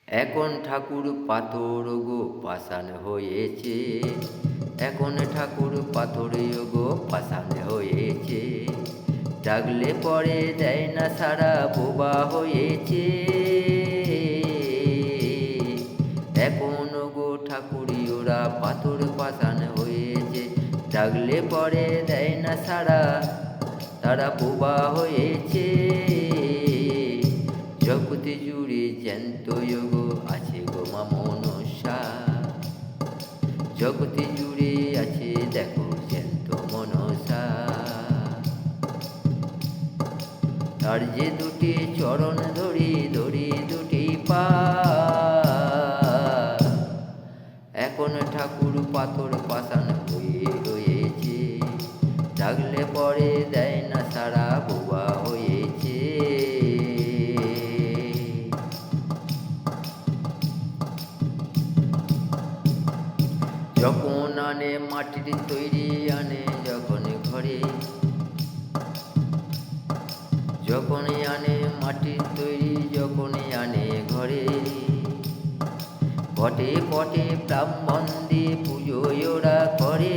এখন ঠাকুর পাথর গো পাষাণ হয়েছে, এখন ঠাকুর পাথরে গো পাষাণ হয়েছে, ডাকলে পরে দেয় না সারা বোবা হয়েছে। এখন গো ঠাকুরি ওরা পাথর পাষাণ হয়েছে, ডাকলে পরে দেয় না সারা, তারা বোবা হয়েছে। জগতে জুড়ে জ্যান্ত যোগ আছে গো মা মনসা, জগতে জুড়ে আছে দেখো জ্যান্ত মনসা। তার যে দুটি চরণ ধরি ধরি দুটি পা, এখন ঠাকুর পাথর পাষাণ হয়ে রয়েছে, ডাকলে পরে দেয় না সারা বোবা হয়েছে। যখন আনে মাটির তৈরি আনে যখন ঘরে, যখন আনে মাটির তৈরি যখন আনে ঘরে, পটে পটে ব্রাহ্মণ দিয়ে পুজো ওরা করে।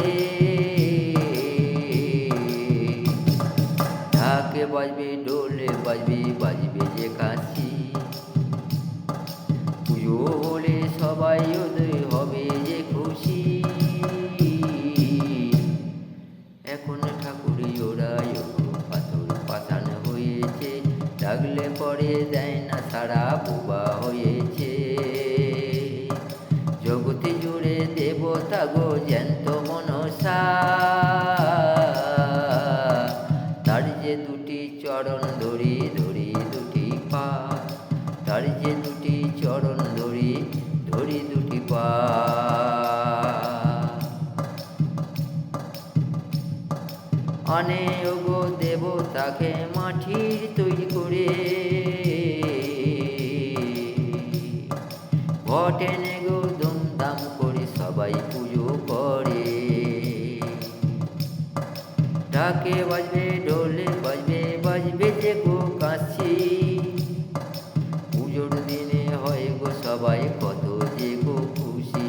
ঢাকে বাজবে ডোলে বাজবে বাজবে যে কাশি, পুজো হলে সবাই ওদের হবে যে খুশি। এখন ঠাকুরি ওরা পাথর পাষাণ হয়েছে, ডাকলে পরে দেয় না সারা বোবা হয়েছে। জগতে জুড়ে দেবতা গো জ্যান্ত মনসা, তার যে দুটি চরণ ধরি ধরি দুটি পা, তার যে দুটি চরণ ধরি ধরি দুটি পা। আনে ওগো দেবতাকে মাটির তৈরি করে, ঘটেনে গো ধুমধাম করে সবাই পুজো করে। ঢাকে বাজবে ডোলে বাজবে বাজবে যে গো কাশি, পুজোর দিনে হয় গো সবাই কত যে গো খুশি।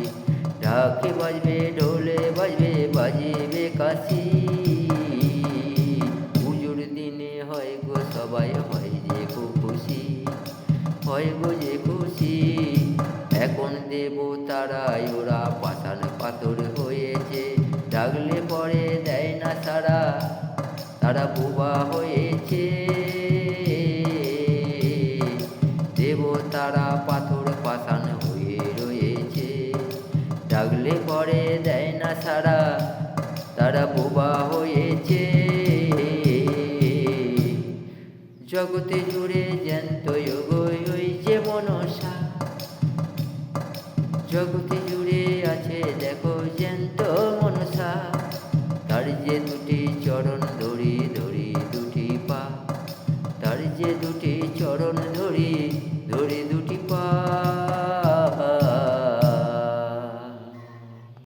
ঢাকে বাজবে ডোলে বাজবে বাজবে কাশি, পুজোর দিনে হয় গো সবাই হয় যে গো খুশি, হয় গো যে খুশি। এখন দেবতারাই ওরা পাষাণ পাথর হয়েছে, ডাকলে পরে দেয় না সারা, তারা বোবা হয়েছে। দেবতারা পাথর পাষাণ হয়ে রয়েছে, ডাকলে পরে দেয় না সারা, তারা বোবা হয়েছে। জগতে জুড়ে জ্যান্ত যোগ হয়েছে মনসা, জগতে জুড়ে আছে দেখো জ্যান্ত মনসা, তার যে দুটি চরণ ধরি